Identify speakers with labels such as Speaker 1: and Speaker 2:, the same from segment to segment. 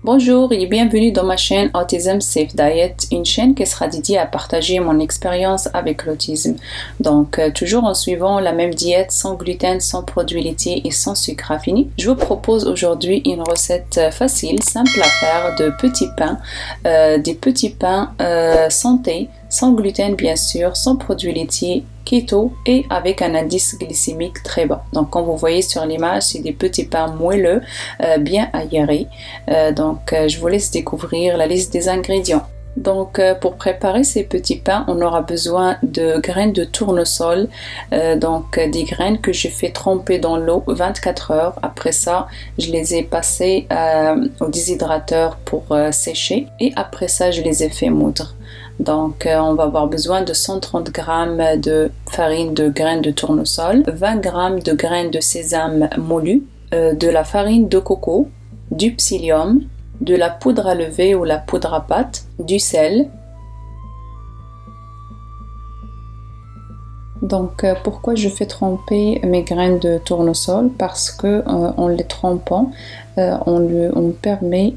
Speaker 1: Bonjour et bienvenue dans ma chaîne Autism Safe Diet, une chaîne qui sera dédiée à partager mon expérience avec l'autisme. Donc, toujours en suivant la même diète, sans gluten, sans produits laitiers et sans sucre raffiné. Je vous propose aujourd'hui une recette facile, simple à faire de petits pains, des petits pains santé, sans gluten bien sûr, sans produits laitiers, keto et avec un indice glycémique très bas. Donc comme vous voyez sur l'image, c'est des petits pains moelleux, bien aérés. Je vous laisse découvrir la liste des ingrédients. Donc pour préparer ces petits pains, on aura besoin de graines de tournesol, des graines que j'ai fait tremper dans l'eau 24 heures. Après ça, je les ai passées au déshydrateur pour sécher et après ça, je les ai fait moudre. Donc on va avoir besoin de 130 g de farine de graines de tournesol, 20 g de graines de sésame moulu, de la farine de coco, du psyllium, de la poudre à lever ou la poudre à pâte, du sel. Donc pourquoi je fais tremper mes graines de tournesol? Parce que en les trempant, on permet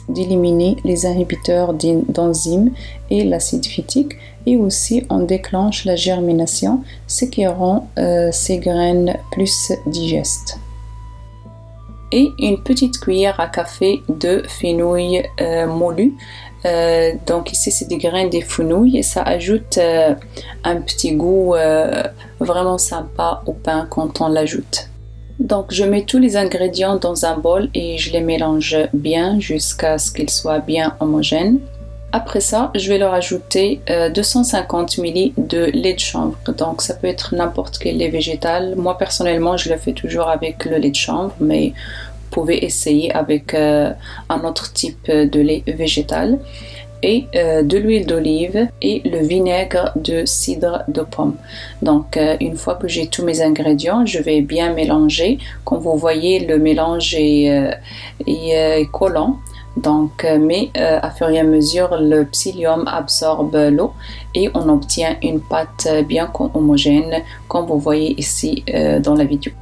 Speaker 1: d'éliminer les inhibiteurs d'enzymes et l'acide phytique, et aussi on déclenche la germination, ce qui rend ces graines plus digestes. Et une petite cuillère à café de fenouil moulu. Donc ici c'est des graines de fenouil et ça ajoute un petit goût vraiment sympa au pain quand on l'ajoute. Donc je mets tous les ingrédients dans un bol et je les mélange bien jusqu'à ce qu'ils soient bien homogènes. Après ça, je vais leur ajouter 250 ml de lait de chanvre. Donc ça peut être n'importe quel lait végétal. Moi personnellement, je le fais toujours avec le lait de chanvre, mais vous pouvez essayer avec un autre type de lait végétal. Et de l'huile d'olive et le vinaigre de cidre de pomme. Donc une fois que j'ai tous mes ingrédients, je vais bien mélanger. Comme vous voyez, le mélange est collant. Donc, mais à fur et à mesure, le psyllium absorbe l'eau et on obtient une pâte bien homogène, comme vous voyez ici dans la vidéo.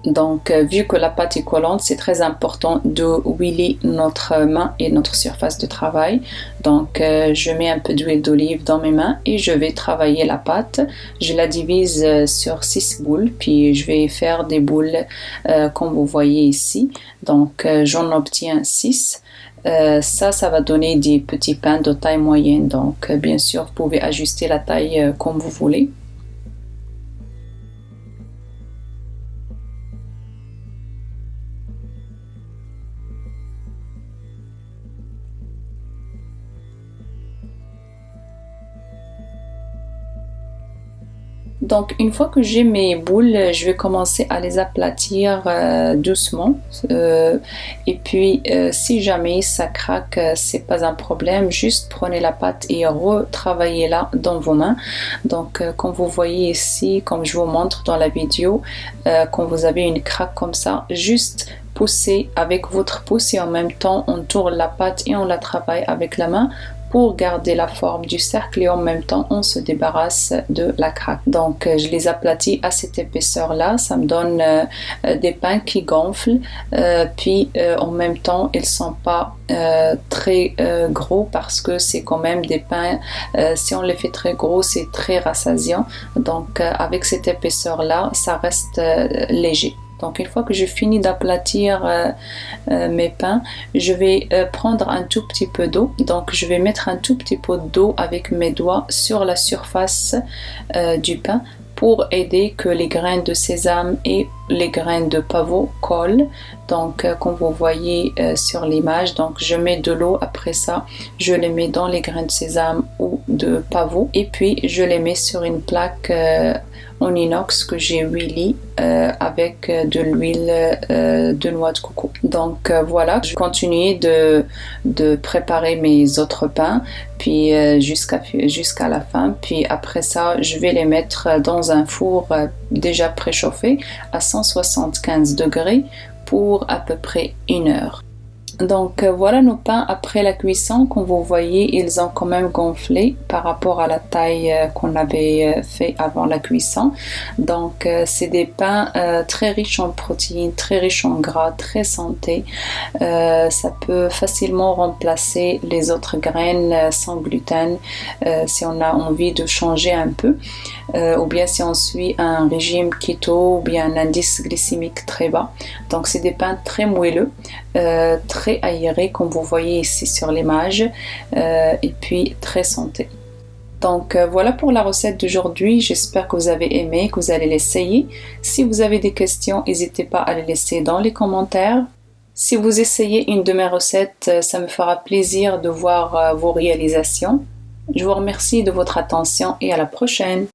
Speaker 1: Donc, vu que la pâte est collante, c'est très important de huiler notre main et notre surface de travail. Donc, je mets un peu d'huile d'olive dans mes mains et je vais travailler la pâte. Je la divise sur 6 boules, puis je vais faire des boules comme vous voyez ici. Donc, j'en obtiens 6. Ça va donner des petits pains de taille moyenne. Donc, bien sûr, vous pouvez ajuster la taille comme vous voulez. Donc une fois que j'ai mes boules, je vais commencer à les aplatir doucement et puis si jamais ça craque, c'est pas un problème, juste prenez la pâte et retravaillez-la dans vos mains. Donc comme vous voyez ici, comme je vous montre dans la vidéo, quand vous avez une craque comme ça, juste poussez avec votre pouce et en même temps on tourne la pâte et on la travaille avec la main pour garder la forme du cercle et en même temps on se débarrasse de la craque. Donc je les aplatis à cette épaisseur là, ça me donne des pains qui gonflent, puis en même temps ils sont pas très gros parce que c'est quand même des pains, si on les fait très gros c'est très rassasiant, donc avec cette épaisseur là ça reste léger. Donc une fois que je finis d'aplatir mes pains, je vais prendre un tout petit peu d'eau. Donc je vais mettre un tout petit peu d'eau avec mes doigts sur la surface du pain pour aider que les graines de sésame et les graines de pavot collent. Donc comme vous voyez sur l'image, donc je mets de l'eau, après ça je les mets dans les graines de sésame ou de pavot et puis je les mets sur une plaque en inox que j'ai huilé avec de l'huile de noix de coco. Donc voilà, je continue de préparer mes autres pains puis jusqu'à la fin, puis après ça je vais les mettre dans un four déjà préchauffé à 175 degrés pour à peu près 1 heure. Donc voilà nos pains après la cuisson. Comme vous voyez, ils ont quand même gonflé par rapport à la taille qu'on avait fait avant la cuisson. Donc c'est des pains très riches en protéines, très riches en gras, très santé. Ça peut facilement remplacer les autres graines sans gluten si on a envie de changer un peu. Ou bien si on suit un régime keto ou bien un indice glycémique très bas. Donc c'est des pains très moelleux, très aérés comme vous voyez ici sur l'image, et puis très santé. Donc voilà pour la recette d'aujourd'hui, j'espère que vous avez aimé, que vous allez l'essayer. Si vous avez des questions, n'hésitez pas à les laisser dans les commentaires. Si vous essayez une de mes recettes, ça me fera plaisir de voir vos réalisations. Je vous remercie de votre attention et à la prochaine.